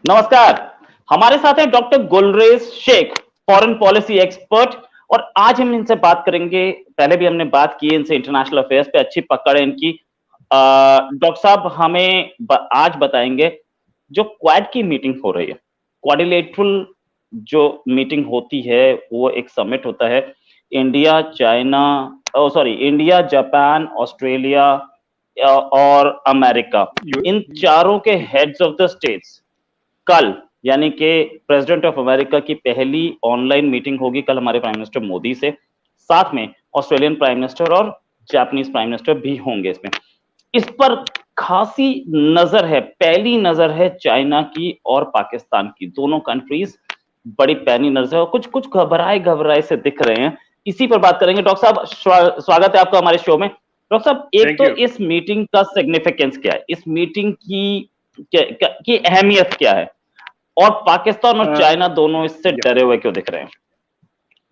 नमस्कार। हमारे साथ हैं doctor Gulrez Sheikh, foreign policy expert. और आज हम इनसे बात करेंगे। पहले भी हमने बात की है इनसे, इंटरनेशनल अफेयर्स पे अच्छी पकड़ है इनकी। डॉक्टर साहब हमें आज बताएंगे जो क्वाड की मीटिंग हो रही है, क्वाड्रिलेटरल जो मीटिंग होती है, वो एक समिट होता है। India, China, sorry, India, Japan, Australia और अमेरिका, इन चारों के हेड्स ऑफ द स्टेट्स कल, यानी कि प्रेसिडेंट ऑफ अमेरिका की पहली ऑनलाइन मीटिंग होगी कल हमारे प्राइम मिनिस्टर मोदी से। साथ में ऑस्ट्रेलियन प्राइम मिनिस्टर और जापानीज प्राइम मिनिस्टर भी होंगे इसमें। इस पर खासी नजर है, पहली नजर है चाइना की और पाकिस्तान की। दोनों कंट्रीज बड़ी पैनी नजर है और कुछ कुछ घबराए घबराए से दिख रहे हैं। इसी पर बात करेंगे। डॉक्टर साहब, स्वागत है आपका हमारे शो में। डॉक्टर साहब, एक तो इस मीटिंग का सिग्निफिकेंस क्या है, इस मीटिंग की अहमियत क्या है, और पाकिस्तान और चाइना दोनों इससे डरे हुए क्यों दिख रहे हैं?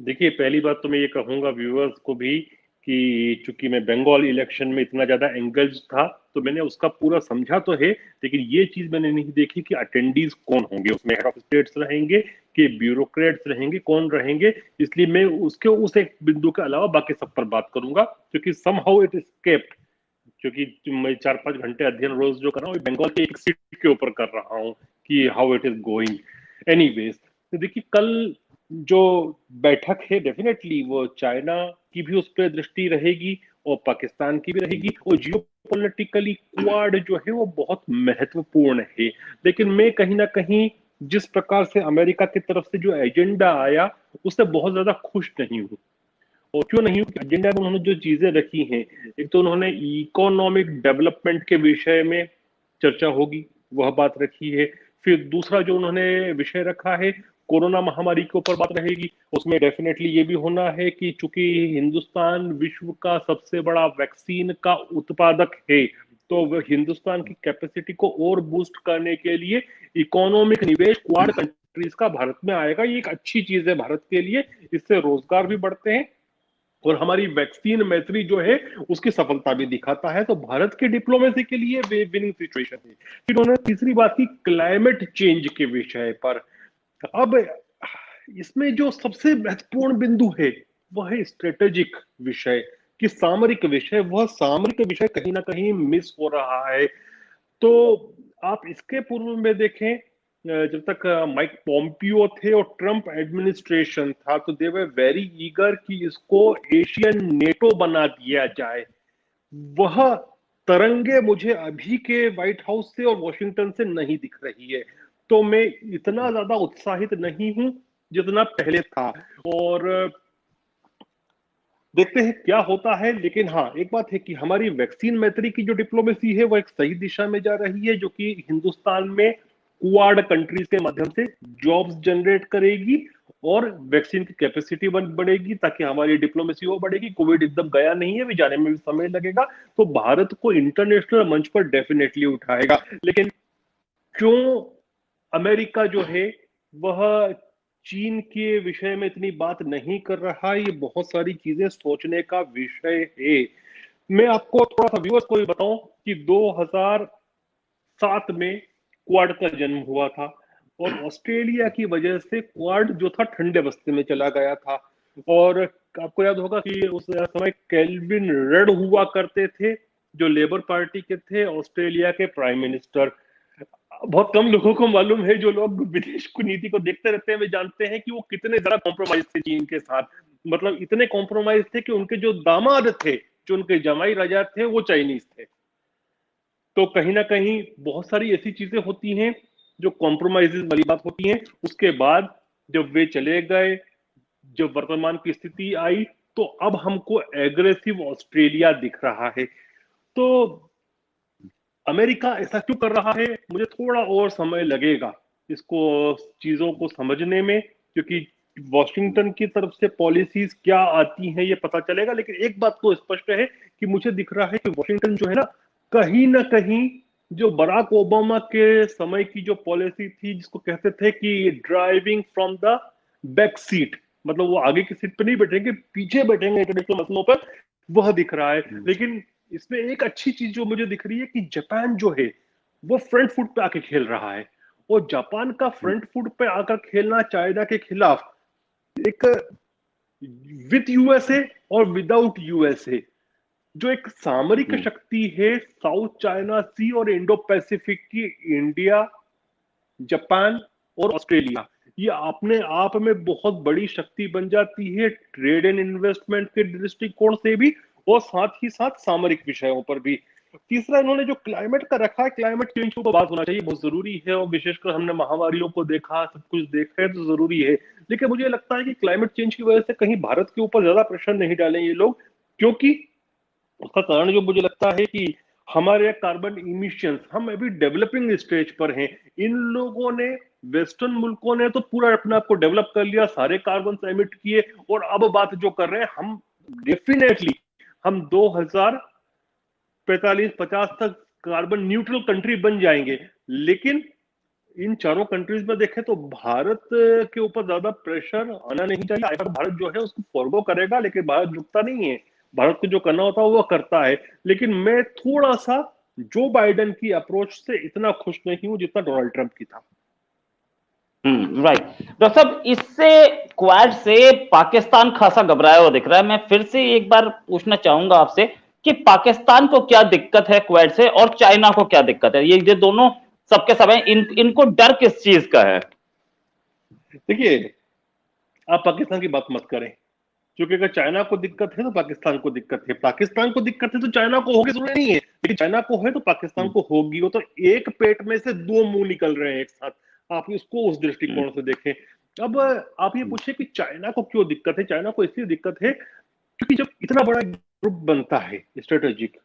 देखिए, पहली बात तो मैं ये कहूंगा व्यूअर्स को भी कि चूंकि मैं बंगाल इलेक्शन में इतना ज्यादा एंगेज था, तो मैंने उसका पूरा समझा तो है, लेकिन ये चीज मैंने नहीं देखी कि अटेंडीज कौन होंगे उसमें, हेड ऑफ स्टेट्स रहेंगे कि ब्यूरोक्रेट्स रहेंगे, कौन रहेंगे। इसलिए मैं उसके उस एक बिंदु के अलावा बाकी सब पर बात करूंगा, क्योंकि समहाउ इट स्केप्ड। क्योंकि मैं 4-5 घंटे अध्ययन रोज जो कर रहा हूँ बंगाल की एक सीट के ऊपर कर रहा हूँ कि how it is going. Anyways, तो देखिए कल जो बैठक है डेफिनेटली वो चाइना की भी उस पर दृष्टि रहेगी और पाकिस्तान की भी रहेगी, और जियो पॉलिटिकली क्वाड जो है वो बहुत महत्वपूर्ण है। लेकिन मैं कहीं ना कहीं जिस प्रकार से अमेरिका की तरफ से जो एजेंडा आया उससे बहुत ज्यादा खुश नहीं हूँ। और क्यों नहीं हूँ? एजेंडा में उन्होंने जो चीजें रखी हैं, एक तो उन्होंने इकोनॉमिक डेवलपमेंट के विषय में चर्चा होगी, वह बात रखी है। फिर दूसरा जो उन्होंने विषय रखा है, कोरोना महामारी के ऊपर बात रहेगी। उसमें डेफिनेटली ये भी होना है कि चूंकि हिंदुस्तान विश्व का सबसे बड़ा वैक्सीन का उत्पादक है, तो वह हिंदुस्तान की कैपेसिटी को और बूस्ट करने के लिए इकोनॉमिक निवेश क्वाड कंट्रीज का भारत में आएगा। ये एक अच्छी चीज है भारत के लिए, इससे रोजगार भी बढ़ते हैं और हमारी वैक्सीन मैत्री जो है उसकी सफलता भी दिखाता है। तो भारत के डिप्लोमेसी के लिए वे विनिंग सिचुएशन है। फिर उन्होंने तीसरी बात की क्लाइमेट चेंज के विषय पर। अब इसमें जो सबसे महत्वपूर्ण बिंदु है वह है स्ट्रेटेजिक विषय कि सामरिक विषय, वह सामरिक विषय कहीं ना कहीं मिस हो रहा है। तो आप इसके पूर्व में देखें, जब तक माइक पोम्पियो थे और ट्रंप एडमिनिस्ट्रेशन था, तो दे वर वेरी ईगर कि इसको एशियन नेटो बना दिया जाए। वह तरंगे मुझे अभी के व्हाइट हाउस से और वॉशिंगटन से नहीं दिख रही है। तो मैं इतना ज्यादा उत्साहित नहीं हूं जितना पहले था, और देखते हैं क्या होता है। लेकिन हाँ, एक बात है कि हमारी वैक्सीन मैत्री की जो डिप्लोमेसी है वो एक सही दिशा में जा रही है, जो कि हिंदुस्तान में क्वाड कंट्रीज के माध्यम से जॉब्स जनरेट करेगी और वैक्सीन की कैपेसिटी बढ़ेगी, ताकि हमारी डिप्लोमेसी वो बढ़ेगी। कोविड एकदम गया नहीं है, अभी जाने में भी समय लगेगा, तो भारत को इंटरनेशनल मंच पर डेफिनेटली उठाएगा। लेकिन क्यों अमेरिका जो है वह चीन के विषय में इतनी बात नहीं कर रहा, ये बहुत सारी चीजें सोचने का विषय है। मैं आपको थोड़ा सा व्यूअर्स को भी बताऊं कि 2007 में क्वाड का जन्म हुआ था, और ऑस्ट्रेलिया की वजह से क्वाड जो था ठंडे बस्ते में चला गया था। और आपको याद होगा कि उस समय केल्विन रड हुआ करते थे, जो लेबर पार्टी के थे, ऑस्ट्रेलिया के प्राइम मिनिस्टर। बहुत कम लोगों को मालूम है, जो लोग विदेश की नीति को देखते रहते हैं वे जानते हैं कि वो कितने ज्यादा कॉम्प्रोमाइज थे चीन के साथ। मतलब इतने कॉम्प्रोमाइज थे कि उनके जो दामाद थे, जो उनके जमाई राजा थे, वो चाइनीज थे। तो कहीं ना कहीं बहुत सारी ऐसी चीजें होती हैं जो कॉम्प्रोमाइज वाली बात होती हैं। उसके बाद जब वे चले गए, जब वर्तमान की स्थिति आई, तो अब हमको एग्रेसिव ऑस्ट्रेलिया दिख रहा है। तो अमेरिका ऐसा क्यों कर रहा है, मुझे थोड़ा और समय लगेगा इसको चीजों को समझने में, क्योंकि वॉशिंगटन की तरफ से पॉलिसीज क्या आती हैं ये पता चलेगा। लेकिन एक बात तो स्पष्ट है कि मुझे दिख रहा है कि वॉशिंगटन जो है ना कहीं जो बराक ओबामा के समय की जो पॉलिसी थी, जिसको कहते थे कि driving from the back seat, मतलब वो आगे की सीट पर नहीं बैठेंगे, पीछे बैठेंगे इंटरनेशनल मसलों पर, वह दिख रहा है। लेकिन इसमें एक अच्छी चीज जो मुझे दिख रही है कि जापान जो है वो फ्रंट फुट पे आके खेल रहा है, और जापान का फ्रंट फुट पे आकर खेलना चाइना के खिलाफ, एक विद यूएसए और विदाउट यूएसए, जो एक सामरिक शक्ति है साउथ चाइना सी और इंडो पैसिफिक की, इंडिया, जापान और ऑस्ट्रेलिया, ये अपने आप में बहुत बड़ी शक्ति बन जाती है ट्रेड एंड इन्वेस्टमेंट के दृष्टिकोण से भी और साथ ही साथ सामरिक विषयों पर भी। तीसरा इन्होंने जो क्लाइमेट का रखा है, क्लाइमेट चेंज को बात होना चाहिए, बहुत जरूरी है, और विशेषकर हमने महामारियों को देखा, सब कुछ देखा है तो जरूरी है। लेकिन मुझे लगता है कि क्लाइमेट चेंज की वजह से कहीं भारत के ऊपर ज्यादा प्रेशर नहीं डालें ये लोग, क्योंकि उसका कारण जो मुझे लगता है कि हमारे कार्बन इमिशंस, हम अभी डेवलपिंग स्टेज पर हैं। इन लोगों ने, वेस्टर्न मुल्कों ने तो पूरा अपने आप को डेवलप कर लिया, सारे कार्बन एमिट किए, और अब बात जो कर रहे हैं हम, डेफिनेटली हम 2045-50 तक कार्बन न्यूट्रल कंट्री बन जाएंगे। लेकिन इन चारों कंट्रीज में देखें तो भारत के ऊपर ज्यादा प्रेशर आना नहीं चाहिए। अगर भारत जो है उसको फॉरगो करेगा, लेकिन भारत झुकता नहीं है, भारत को जो करना होता है वो करता है। लेकिन मैं थोड़ा सा जो बाइडेन की अप्रोच से इतना खुश नहीं हूं जितना डोनाल्ड ट्रंप की था। राइट डॉक्टर साहब, इससे क्वाड से पाकिस्तान खासा घबराया हुआ दिख रहा है। मैं फिर से एक बार पूछना चाहूंगा आपसे कि पाकिस्तान को क्या दिक्कत है क्वाड से और चाइना को क्या दिक्कत है? ये दोनों सबके सब हैं, इनको डर किस चीज का है? देखिए, आप पाकिस्तान की बात मत करें, क्योंकि अगर चाइना को दिक्कत है तो पाकिस्तान को दिक्कत है, पाकिस्तान को दिक्कत है तो चाइना को होगी, जरूरी नहीं है, लेकिन चाइना को है तो पाकिस्तान को होगी। वो तो एक पेट में से दो मुंह निकल रहे हैं एक साथ, आप इसको उस दृष्टिकोण से देखें। अब आप ये पूछे कि चाइना को क्यों दिक्कत है? चाइना को इसलिए दिक्कत है क्योंकि जब इतना बड़ा ग्रुप बनता है स्ट्रेटेजिक,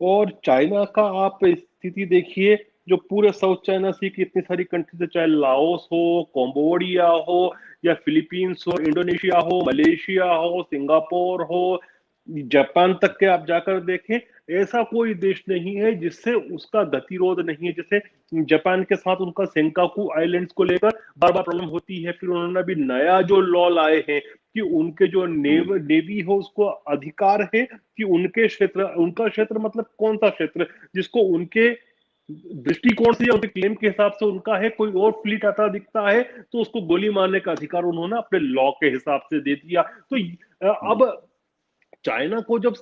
और चाइना का आप स्थिति देखिए, जो पूरे साउथ चाइना सी की इतनी सारी कंट्रीज है, चाहे लाओस हो, कंबोडिया हो, या फिलीपींस हो, इंडोनेशिया हो, मलेशिया हो, सिंगापुर हो, जापान तक के आप जाकर देखें, ऐसा कोई देश नहीं है जिससे उसका गतिरोध नहीं है। जैसे जापान के साथ उनका सेंकाकू आइलैंड्स को लेकर बार बार प्रॉब्लम होती है, फिर उन्होंने अभी नया जो लॉ लाए हैं कि उनके जो नेवी हो उसको अधिकार है कि उनके क्षेत्र, उनका क्षेत्र मतलब कौन सा क्षेत्र जिसको उनके दृष्टिकोण से या उनके क्लेम के हिसाब से उनका है, कोई और फ्लीट आता दिखता है तो उसको गोली मारने का अधिकार उन्होंने अपने लॉ के हिसाब से दे दिया। तो अब चाइना को जब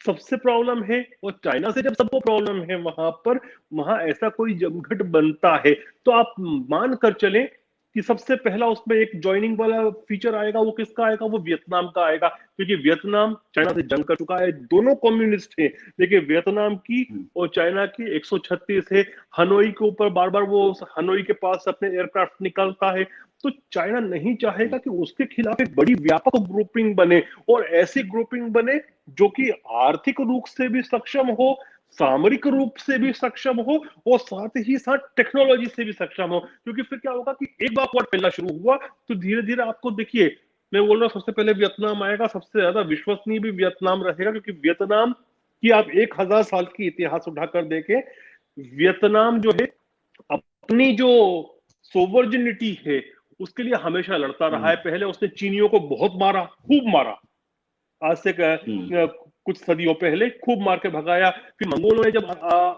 सबसे प्रॉब्लम है और चाइना से जब सबको प्रॉब्लम है, वहां पर, वहां ऐसा कोई जमघट बनता है तो आप मान कर चलें कि सबसे पहला उसमें एक ज्वाइनिंग वाला फीचर आएगा। वो किसका आएगा? वो वियतनाम का आएगा, क्योंकि वियतनाम चाइना से जंग कर चुका है, दोनों कम्युनिस्ट हैं, लेकिन वियतनाम की और चाइना की 136 है। हनोई के ऊपर बार बार वो हनोई के पास अपने एयरक्राफ्ट निकलता है, तो चाइना नहीं चाहेगा कि उसके खिलाफ एक बड़ी व्यापक ग्रुपिंग बने, और ऐसी ग्रुपिंग बने जो कि आर्थिक रूप से भी सक्षम हो, सामरिक रूप से भी सक्षम हो, और साथ ही साथ टेक्नोलॉजी से भी सक्षम हो। क्योंकि फिर क्या होगा कि एक बार क्वाड फैलना शुरू हुआ तो धीरे धीरे आपको देखिए, मैं बोल रहा हूं सबसे पहले वियतनाम आएगा, सबसे ज्यादा विश्वसनीय भी वियतनाम रहेगा, क्योंकि वियतनाम की आप 1000 साल की इतिहास उठाकर देखें, वियतनाम जो है अपनी जो सोवर्जिनिटी है उसके लिए हमेशा लड़ता रहा है। पहले उसने चीनियों को बहुत मारा, खूब मारा, आज से कुछ सदियों पहले खूब मार के भगाया। फिर मंगोलों ने जब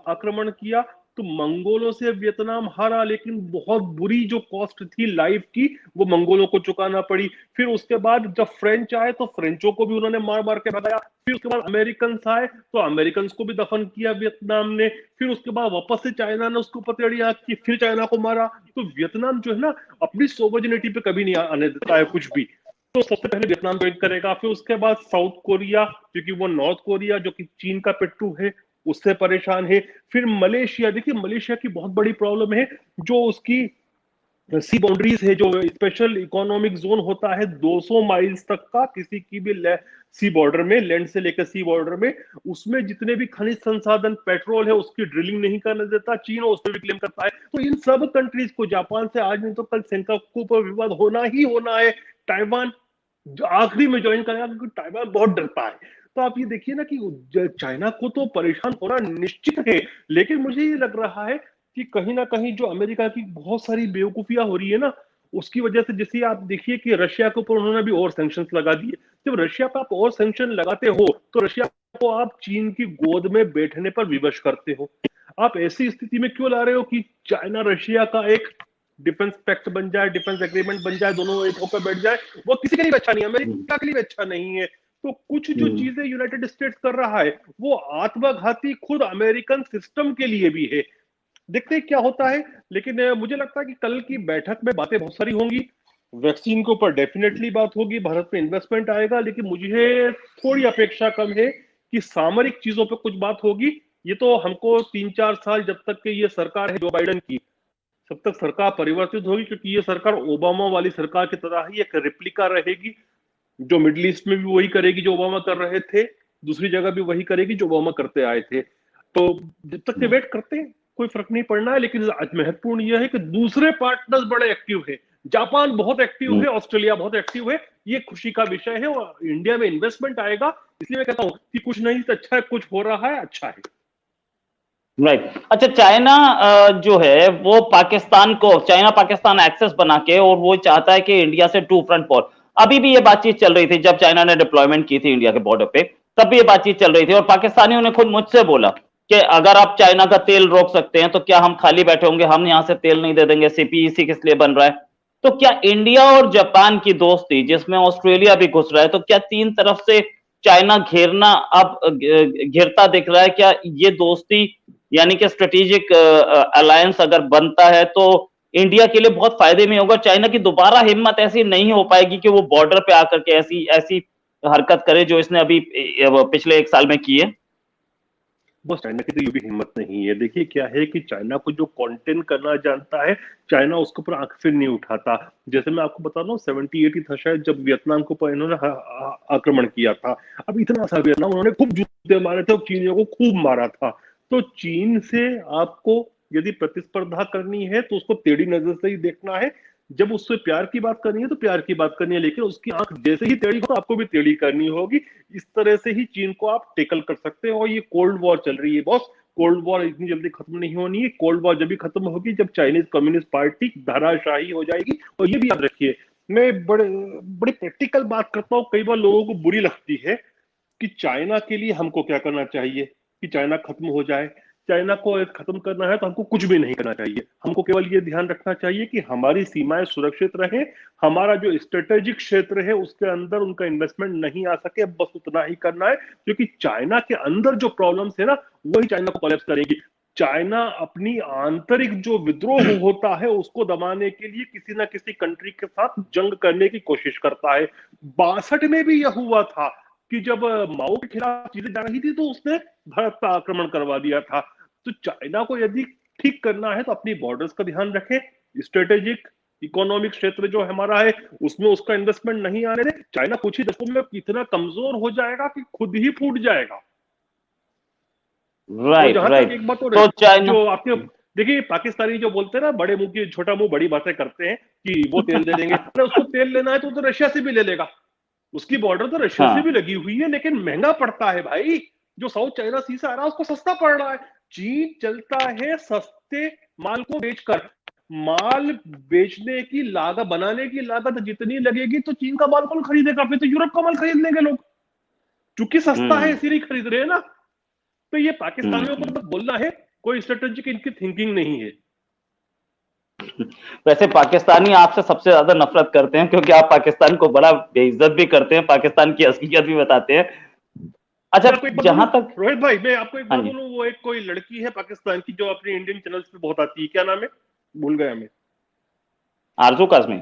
आक्रमण किया तो मंगोलों से वियतनाम हारा, लेकिन बहुत बुरी जो कॉस्ट थी लाइफ की वो मंगोलों को चुकाना पड़ी। फिर उसके बाद जब फ्रेंच आए तो फ्रेंचों को भी उन्होंने मार मार के भगाया। फिर उसके बाद अमेरिकन आए तो अमेरिकन को भी दफन किया वियतनाम ने। फिर उसके बाद वापस से चाइना ने उसको पतेड़ियां की, फिर चाइना को मारा। तो वियतनाम जो है ना, अपनी सोवर्जिनिटी पे कभी नहीं आने देता है कुछ भी। तो सबसे पहले वियतनाम ज्वाइन करेगा, फिर उसके बाद साउथ कोरिया, क्योंकि वो नॉर्थ कोरिया जो कि चीन का पिट्ठू है उससे परेशान है। फिर मलेशिया, देखिए मलेशिया की बहुत बड़ी प्रॉब्लम है, जो उसकी सी बाउंड्रीज है, जो स्पेशल इकोनॉमिक जोन होता है 200 माइल्स तक का किसी की भी सी बॉर्डर में, लैंड से लेकर सी बॉर्डर में, उसमें जितने भी खनिज संसाधन, पेट्रोल है, उसकी ड्रिलिंग नहीं करने देता चीन, उस पर भी क्लेम करता है। तो इन सब कंट्रीज को, जापान से आज नहीं तो कल सेंकाकू पर विवाद होना ही होना है। ताइवान आखिरी में ज्वाइन करेगा क्योंकि ताइवान बहुत डरता है। तो आप ये देखिए ना कि चाइना को तो परेशान होना निश्चित है, लेकिन मुझे ये लग रहा है कि कहीं ना कहीं जो अमेरिका की बहुत सारी बेवकूफियां हो रही है ना, उसकी वजह से, जैसे आप देखिए कि रशिया के ऊपर उन्होंने भी और सैंक्शंस लगा दिए। जब रशिया पर आप और सैंक्शन लगाते हो तो रशिया को आप चीन की गोद में बैठने पर विवश करते हो। आप ऐसी स्थिति में क्यों ला रहे हो कि चाइना रशिया का एक डिफेंस पैक्ट बन जाए, डिफेंस एग्रीमेंट बन जाए, दोनों एक होकर बैठ जाए, वो किसी के लिए अच्छा नहीं है, अमेरिका के लिए अच्छा नहीं है। तो कुछ जो चीजें यूनाइटेड स्टेट्स कर रहा है वो आत्मघाती खुद अमेरिकन सिस्टम के लिए भी है। देखते हैं क्या होता है, लेकिन मुझे लगता है कि कल की बैठक में बातें बहुत सारी होंगी। वैक्सीन के ऊपर डेफिनेटली बात होगी, भारत में इन्वेस्टमेंट आएगा, लेकिन मुझे थोड़ी अपेक्षा कम है कि सामरिक चीजों पर कुछ बात होगी। ये तो हमको 3-4 साल जब तक कि ये सरकार है जो बाइडेन की, तब तक सरकार परिवर्तित होगी, क्योंकि ये सरकार ओबामा वाली सरकार की तरह ही एक रेप्लिका रहेगी, जो मिडिल ईस्ट में भी वही करेगी जो ओबामा कर रहे थे, दूसरी जगह भी वही करेगी जो ओबामा करते आए थे। तो जब तक के वेट करते हैं कोई फर्क नहीं पड़ना है, लेकिन महत्वपूर्ण यह है कि दूसरे पार्टनर्स बड़े एक्टिव है, जापान बहुत एक्टिव है, ऑस्ट्रेलिया बहुत एक्टिव है, ये खुशी का विषय है। और इंडिया में इन्वेस्टमेंट आएगा, इसलिए मैं कहता हूं कि कुछ नहीं तो अच्छा है, कुछ हो रहा है अच्छा है। राइट। अच्छा, चाइना जो है वो पाकिस्तान को, चाइना पाकिस्तान एक्सेस बना के, और वो चाहता है कि इंडिया से टू फ्रंट वॉर। अभी भी ये बातचीत चल रही थी जब चाइना ने डिप्लॉयमेंट की थी इंडिया के बॉर्डर पे, तब भी ये बातचीत चल रही थी। और पाकिस्तानियों ने खुद मुझसे बोला कि अगर आप चाइना का तेल रोक सकते हैं तो क्या हम खाली बैठे होंगे, हम यहां से तेल नहीं दे देंगे, सीपीईसी किस लिए बन रहा है। तो क्या इंडिया और जापान की दोस्ती जिसमें ऑस्ट्रेलिया भी घुस रहा है, तो क्या तीन तरफ से चाइना घेरना अब घिरता दिख रहा है? क्या ये दोस्ती यानी कि स्ट्रेटेजिक अलायंस अगर बनता है तो इंडिया के लिए बहुत फायदे में होगा? चाइना की दोबारा हिम्मत ऐसी नहीं हो पाएगी कि वो बॉर्डर पे आकर के ऐसी ऐसी हरकत करे जो इसने अभी पिछले 1 साल में की है। बस चाइना की तो ये भी हिम्मत नहीं है। देखिए क्या है कि चाइना को जो कंटेन करना जानता है, चाइना उसके ऊपर आंख फिर नहीं उठाता। जैसे मैं आपको बता रहा हूँ 70-80 था शायद जब वियतनाम के ऊपर इन्होंने आक्रमण किया था। अब इतना सा वियतनाम उन्होंने खूब जूते मारे थे और चीनियों को खूब मारा था। तो चीन से आपको यदि प्रतिस्पर्धा करनी है तो उसको टेढ़ी नजर से ही देखना है। जब उससे प्यार की बात करनी है तो प्यार की बात करनी है, लेकिन उसकी आंख जैसे ही टेढ़ी हो तो आपको भी टेढ़ी करनी होगी। इस तरह से ही चीन को आप टेकल कर सकते हैं। और ये कोल्ड वॉर चल रही है बॉस, कोल्ड वॉर इतनी जल्दी खत्म नहीं होनी है। कोल्ड वॉर जब भी खत्म होगी जब चाइनीज कम्युनिस्ट पार्टी धराशायी हो जाएगी। और ये भी याद रखिए, मैं बड़ी प्रैक्टिकल बात करता हूँ, कई बार लोगों को बुरी लगती है कि चाइना के लिए हमको क्या करना चाहिए कि चाइना खत्म हो जाए। चाइना को खत्म करना है तो हमको कुछ भी नहीं करना चाहिए, हमको केवल ये ध्यान रखना चाहिए कि हमारी सीमाएं सुरक्षित रहे, हमारा जो स्ट्रेटेजिक क्षेत्र है उसके अंदर उनका इन्वेस्टमेंट नहीं आ सके, बस उतना ही करना है। क्योंकि चाइना के अंदर जो प्रॉब्लम्स है ना, वही चाइना को कोलैप्स करेगी। चाइना अपनी आंतरिक जो विद्रोह होता है उसको दबाने के लिए किसी ना किसी कंट्री के साथ जंग करने की कोशिश करता है। 62 में भी यह हुआ था कि जब माओ के खिलाफ चीजें जा रही थी तो उसने भारत पर आक्रमण करवा दिया था। तो चाइना को यदि ठीक करना है तो अपनी बॉर्डर्स का ध्यान रखें, स्ट्रेटेजिक इकोनॉमिक क्षेत्र जो हमारा है उसमें उसका इन्वेस्टमेंट नहीं आने दे। चाइना कुछ ही दशकों में इतना कमजोर हो जाएगा कि खुद ही फूट जाएगा। Right right. एक बात तो चाइना, जो आपके देखिए पाकिस्तानी जो बोलते हैं ना, बड़े मुंह की छोटा मुंह बड़ी बातें करते हैं कि वो तेल दे देंगे। अरे उसको तेल लेना है तो रशिया से भी ले लेगा, उसकी बॉर्डर तो रशिया से भी लगी हुई है, लेकिन महंगा पड़ता है भाई। जो साउथ चाइना सी से आ रहा है उसको सस्ता पड़ रहा है। चीन चलता है सस्ते माल को बेचकर। माल बेचने की लागत, बनाने की लागत जितनी लगेगी तो चीन का माल कौन खरीदेगा? फिर तो यूरोप का माल खरीद लेंगे लोग, क्योंकि सस्ता है इसीलिए खरीद रहे हैं ना। तो ये पाकिस्तानियों को तो बोलना है, कोई स्ट्रेटेजिक इनकी थिंकिंग नहीं है। वैसे पाकिस्तानी आपसे सबसे ज्यादा नफरत करते हैं क्योंकि आप पाकिस्तान को बड़ा बेइज्जत भी करते हैं, पाकिस्तान की असलियत भी बताते हैं। अच्छा, जहां तक रोहित भाई मैं आपको एक बात बोलूं, वो एक कोई लड़की है पाकिस्तान की जो अपने इंडियन चैनल्स पे बहुत आती है, क्या नाम है भूल गया मैं। आरजू काजमी।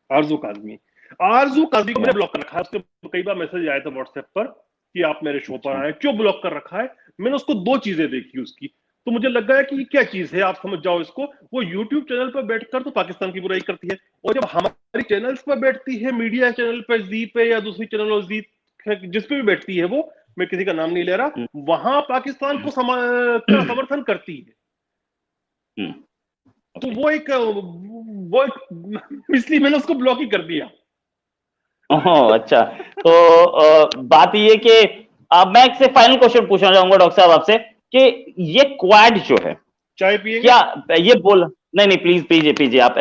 आरजू काजमी, आरजू काजमी को मैंने ब्लॉक कर रखा है। उसके कई बार मैसेज आए थे व्हाट्सएप पर कि आप मेरे शो पर आए, क्यों ब्लॉक कर रखा है? मैंने उसको 2 चीजें देखी उसकी, तो मुझे लग गया कि क्या चीज है, आप समझ जाओ इसको। वो यूट्यूब चैनल पर बैठकर तो पाकिस्तान की बुराई करती है, और जब हमारी चैनल्स पर बैठती है, मीडिया चैनल पर, जी पे या दूसरी चैनल और जी जिस पे भी बैठती है, वो मैं किसी का नाम नहीं ले रहा, वहां पाकिस्तान को समर्थन करती है। तो वो एक इसलिए मैंने उसको ब्लॉक ही कर दिया। ओह अच्छा। तो बात ये कि अब मैं एक फाइनल क्वेश्चन पूछना चाहूंगा डॉक्टर साहब आपसे कि ये क्वाड जो है, चाय पिएंगे क्या ये बोल, नहीं प्लीज पीजिए पीजिए आप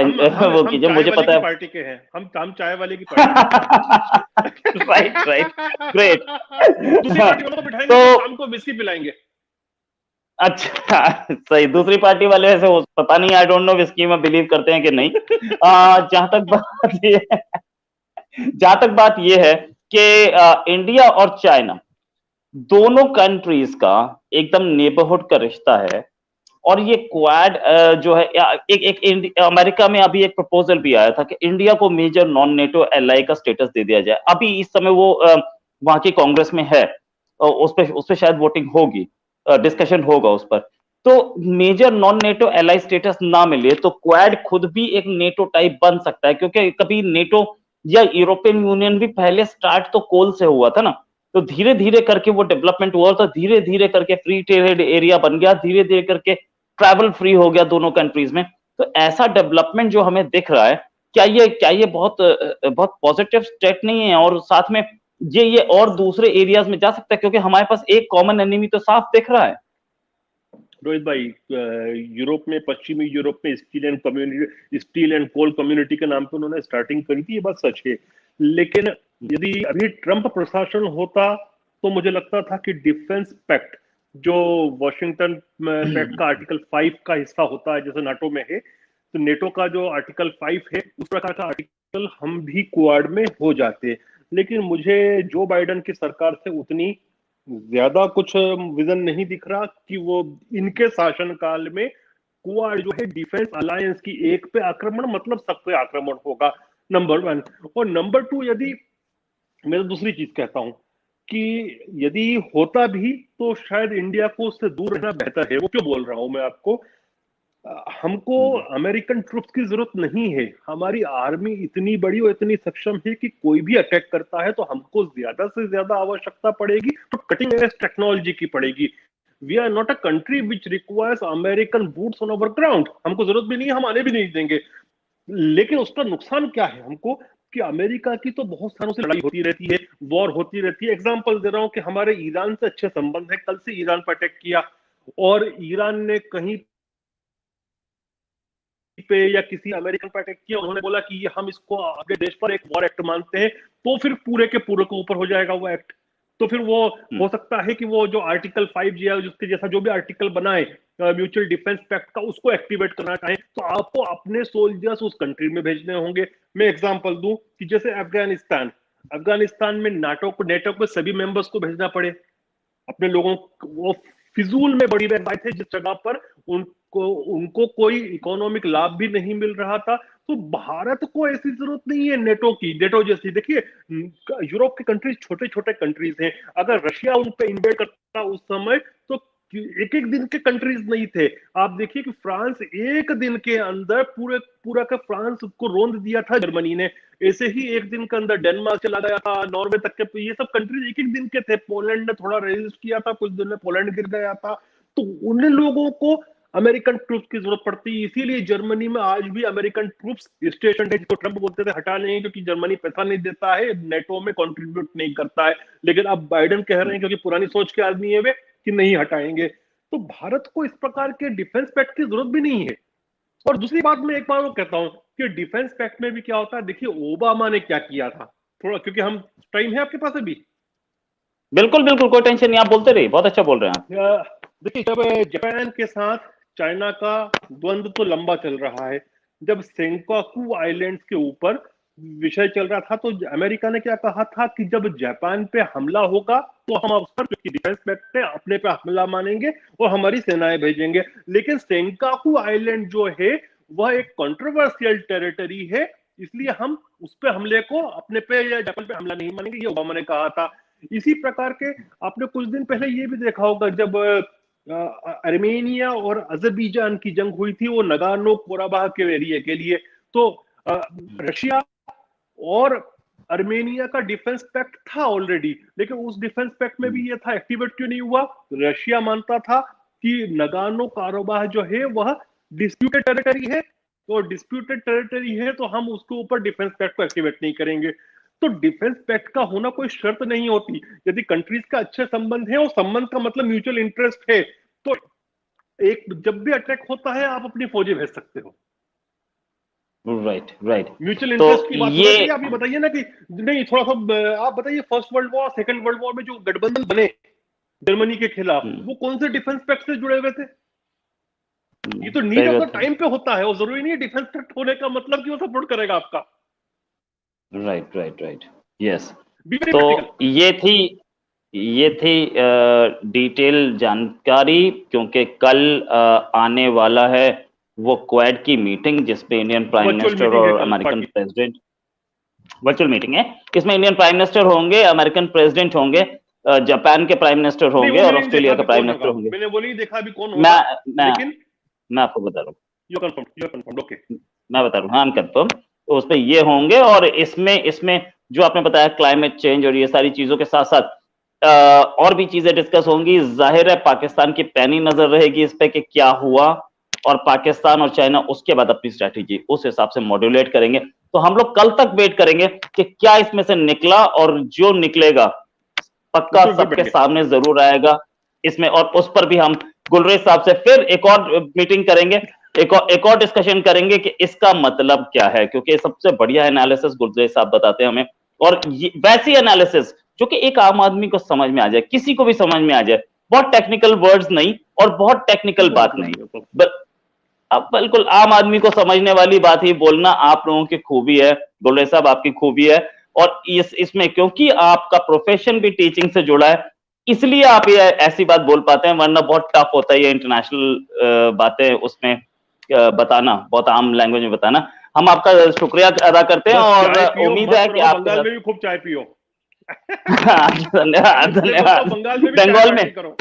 वो कीजिए, मुझे पता है पार्टी के हैं हम चाय वाले की पार्टी। Right great. दूसरी पार्टी वालों को बिठाएंगे तो शाम को विस्की पिलाएंगे। अच्छा सही, दूसरी पार्टी वाले ऐसे पता नहीं, आई डोंट नो विस्की में बिलीव करते हैं कि नहीं। जहां तक बात ये है, जहां तक बात ये है कि इंडिया और चाइना दोनों कंट्रीज का एकदम नेबरहुड का रिश्ता है। और ये क्वाड जो है एक अमेरिका में अभी एक प्रपोजल भी आया था कि इंडिया को मेजर नॉन नेटो एलाई का स्टेटस दे दिया जाए। अभी इस समय वो वहां की कांग्रेस में है, उस पे शायद वोटिंग होगी, डिस्कशन होगा उस पर। तो major non NATO ally status ना मिले तो क्वाड खुद भी एक नेटो टाइप बन सकता है, क्योंकि कभी नेटो या यूरोपियन यूनियन भी पहले स्टार्ट तो कोल से हुआ था ना। तो धीरे धीरे करके वो डेवलपमेंट हुआ, तो धीरे धीरे करके फ्री ट्रेड एरिया बन गया, धीरे धीरे करके ट्रैवल फ्री हो गया दोनों कंट्रीज में। तो ऐसा डेवलपमेंट जो हमें दिख रहा है, क्या ये बहुत बहुत पॉजिटिव स्टेप नहीं है? और साथ में ये और दूसरे एरियाज में जा सकता है, क्योंकि हमारे पास एक कॉमन एनिमी तो साफ दिख रहा है। रोहित भाई, यूरोप में, पश्चिमी यूरोप में स्टील एंड कोल कम्युनिटी के नाम पे उन्होंने स्टार्टिंग करी थी, ये बात सच है। लेकिन यदि अभी ट्रंप प्रशासन होता तो मुझे लगता था कि डिफेंस पैक्ट, जो वॉशिंगटन पैक्ट का आर्टिकल 5 का हिस्सा होता है, जैसे नाटो में है, तो नेटो का जो आर्टिकल 5 है उस प्रकार का आर्टिकल हम भी क्वाड में हो जाते। लेकिन मुझे जो बाइडन की सरकार से उतनी ज्यादा कुछ विजन नहीं दिख रहा कि वो इनके शासनकाल में क्वाड जो है डिफेंस अलायंस की एक पे आक्रमण मतलब सब पे आक्रमण होगा, नंबर वन। और नंबर टू, यदि मैं तो दूसरी चीज कहता हूं कि यदि होता भी तो शायद इंडिया को उससे दूर रहना बेहतर है। वो क्यों बोल रहा हूं मैं आपको, हमको अमेरिकन ट्रुप्स की जरूरत नहीं है। हमारी आर्मी इतनी बड़ी और इतनी सक्षम है कि कोई भी अटैक करता है तो हमको ज्यादा से ज्यादा आवश्यकता पड़ेगी तो कटिंग एज टेक्नोलॉजी की पड़ेगी। We are not a country which requires American boots on our ground. हमको जरूरत भी नहीं है, हम आने भी नहीं देंगे। लेकिन उसका नुकसान क्या है हमको, कि अमेरिका की तो बहुत सालों से लड़ाई होती रहती है, वॉर होती रहती है। एग्जांपल दे रहा हूं कि हमारे ईरान से अच्छे संबंध है, कल से ईरान पर अटैक किया और ईरान ने कहीं पे या किसी अमेरिकन पर अटैक किया, उन्होंने बोला कि ये हम इसको अपने देश पर एक वॉर एक्ट मानते हैं, तो फिर पूरे के पूरे के ऊपर हो जाएगा वो एक्ट। तो फिर वो हो सकता है कि वो जो आर्टिकल 5 या जिसके जैसा जो भी आर्टिकल बनाए म्यूचुअल डिफेंस पैक्ट का, उसको एक्टिवेट करना चाहे तो आपको अपने सोल्जर्स उस कंट्री में भेजने होंगे। मैं एग्जांपल दूं कि जैसे अफगानिस्तान, अफगानिस्तान में नेटो के सभी मेंबर्स को भेजना पड़े अपने लोगों को, वो फिजूल में बड़ी बात है जिस जगह पर उनको उनको कोई इकोनॉमिक लाभ भी नहीं मिल रहा था। तो भारत को ऐसी जरूरत नहीं है नेटो की, नेटो जैसी। देखिए, यूरोप के कंट्रीज छोटे छोटे कंट्रीज हैं, अगर रशिया उन पे इन्वेड करता उस समय तो एक एक दिन के कंट्रीज नहीं थे। आप देखिए कि फ्रांस एक दिन के अंदर पूरा का फ्रांस को रोंद दिया था जर्मनी ने। ऐसे ही एक दिन के अंदर डेनमार्क चला गया था, नॉर्वे तक के, ये सब कंट्रीज एक एक दिन के थे। पोलैंड ने थोड़ा रेजिस्ट किया था, कुछ दिन में पोलैंड गिर गया था। तो उन लोगों को अमेरिकन ट्रूप्स की जरूरत पड़ती है। इसीलिए जर्मनी में आज भी अमेरिकन ट्रूप्स स्टेशन है, जिसको ट्रंप बोलते थे हटा नहीं, क्योंकि जर्मनी पैसा नहीं देता है, नेटो में कंट्रीब्यूट नहीं करता है। लेकिन अब बाइडेन कह रहे हैं, क्योंकि पुरानी सोच के आदमी है वे, कि नहीं हटाएंगे। तो भारत को इस प्रकार के डिफेंस पैक्ट की जरूरत भी नहीं है। और दूसरी बात, मैं एक बार वो कहता हूं कि डिफेंस पैक्ट में भी क्या होता है। देखिए ओबामा ने क्या किया था, थोड़ा, क्योंकि हम, टाइम है आपके पास अभी? बिल्कुल बिल्कुल, कोई टेंशन नहीं, आप बोलते रहिए, बहुत अच्छा बोल रहे हैं आप। देखिए, जब जापान के साथ चाइना का द्वंद्व तो लंबा चल रहा है, जब सेंकाकू आइलैंड्स के ऊपर विषय चल रहा था, तो अमेरिका ने क्या कहा था कि जब जापान पे हमला होगा तो हम उस पर, क्योंकि डिफेंस पैक्ट है, अपने पे हमला मानेंगे और हमारी सेनाएं भेजेंगे। लेकिन सेंकाकू आइलैंड जो है वह एक कंट्रोवर्शियल टेरिटरी है, इसलिए हम उस पे हमले को, अपने पे या जापान पे हमला नहीं मानेंगे, ये ओबामा ने कहा था। इसी प्रकार के आपने कुछ दिन पहले ये भी देखा होगा, जब अर्मेनिया और अजरबैजान की जंग हुई थी, वो नगानो कोराबाह के एरिया के लिए, तो रशिया और अर्मेनिया का डिफेंस पैक्ट था ऑलरेडी, लेकिन उस डिफेंस पैक्ट में भी ये था, एक्टिवेट क्यों नहीं हुआ? रशिया मानता था कि नगानो कारोबाह जो है वह डिस्प्यूटेड टेरिटरी है, तो डिस्प्यूटेड टेरिटरी है तो हम उसके ऊपर डिफेंस पैक्ट को एक्टिवेट नहीं करेंगे। तो डिफेंस पैक्ट का होना कोई शर्त नहीं होती। यदि कंट्रीज का अच्छे संबंध है और संबंध का मतलब म्यूचुअल इंटरेस्ट है, तो एक जब भी अटैक होता है आप अपनी फौजी भेज सकते हो। Right right. म्यूचुअल तो इंटरेस्ट की बात हो ये रही है। आप ये बताइए ना कि नहीं, थोड़ा सा आप बताइए, first world war, second world war में जो गठबंधन बने, जर्मनी के खिलाफ, वो कौन से डिफेंस पैक्ट से जुड़े हुए थे? ये तो नीड ऑफ द टाइम पे होता है, वो जरूरी नहीं है डिफेंस पैक्ट होने का मतलब कि वो सपोर्ट करेगा आपका। Right right right, yes. Be very तो practical. ये थी डिटेल जानकारी, क्योंकि कल आने वाला है वो क्वाड की मीटिंग, जिसपे Indian prime Virtual minister meeting है और कल American party. President, virtual meeting है, इसमें इंडियन प्राइम मिनिस्टर होंगे, अमेरिकन प्रेसिडेंट होंगे, जापान के प्राइम मिनिस्टर नहीं, होंगे वो और मैंने नहीं देखा ऑस्ट्रेलिया के अभी प्राइम कौन मिनिस्टर होगा, होंगे। मैंने वो नहीं देखा अभी कौन मैं होगा, मैं लेकिन मैं आपको बता रहा हूँ, यू कंफर्म, ओके। मैं बता रहा हूँ, हाँ कंफर्म। तो उसमें ये होंगे, और इसमें इसमें जो आपने बताया क्लाइमेट चेंज और ये सारी चीजों के साथ साथ और भी चीजें डिस्कस होंगी। जाहिर है पाकिस्तान की पैनी नजर रहेगी इस पे कि क्या हुआ, और पाकिस्तान और चाइना उसके बाद अपनी स्ट्रैटेजी उस हिसाब से मॉड्यूलेट करेंगे। तो हम लोग कल तक वेट करेंगे कि क्या इसमें से निकला, और जो निकलेगा पक्का सबके सामने जरूर आएगा इसमें, और उस पर भी हम गुलरेज साहब से फिर एक और मीटिंग करेंगे, एक और डिस्कशन करेंगे कि इसका मतलब क्या है, क्योंकि सबसे बढ़िया एनालिसिस गुलरेज साहब बताते हैं हमें, और वैसी एनालिसिस जो कि एक आम आदमी को समझ में आ जाए, किसी को भी समझ में आ जाए, बहुत टेक्निकल वर्ड्स नहीं और बहुत टेक्निकल बात नहीं, अब बिल्कुल आम आदमी को समझने वाली बात ही बोलना आप लोगों की खूबी है, गुलरेज साहब आपकी खूबी है। और इसमें क्योंकि आपका प्रोफेशन भी टीचिंग से जुड़ा है, इसलिए आप ये ऐसी बात बोल पाते हैं, वरना बहुत टफ होता है ये इंटरनेशनल बातें उसमें बताना, बहुत आम लैंग्वेज में बताना। हम आपका शुक्रिया अदा करते हैं और उम्मीद है कि आप बंगाल में भी खूब चाय पियो। धन्यवाद धन्यवाद। बंगाल में भी बंगाल में करो।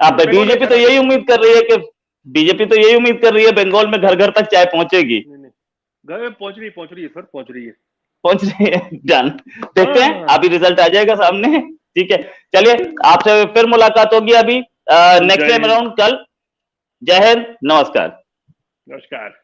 अब बीजेपी तो यही उम्मीद कर रही है कि बंगाल में घर घर तक चाय पहुंचेगी। घर में पहुंच रही है सर, पहुंच रही है। डन, देखते हैं अभी रिजल्ट आ जाएगा सामने। ठीक है, चलिए आपसे फिर मुलाकात होगी अभी नेक्स्ट टाइम अराउंड कल। जय हिंद, नमस्कार। नमस्कार।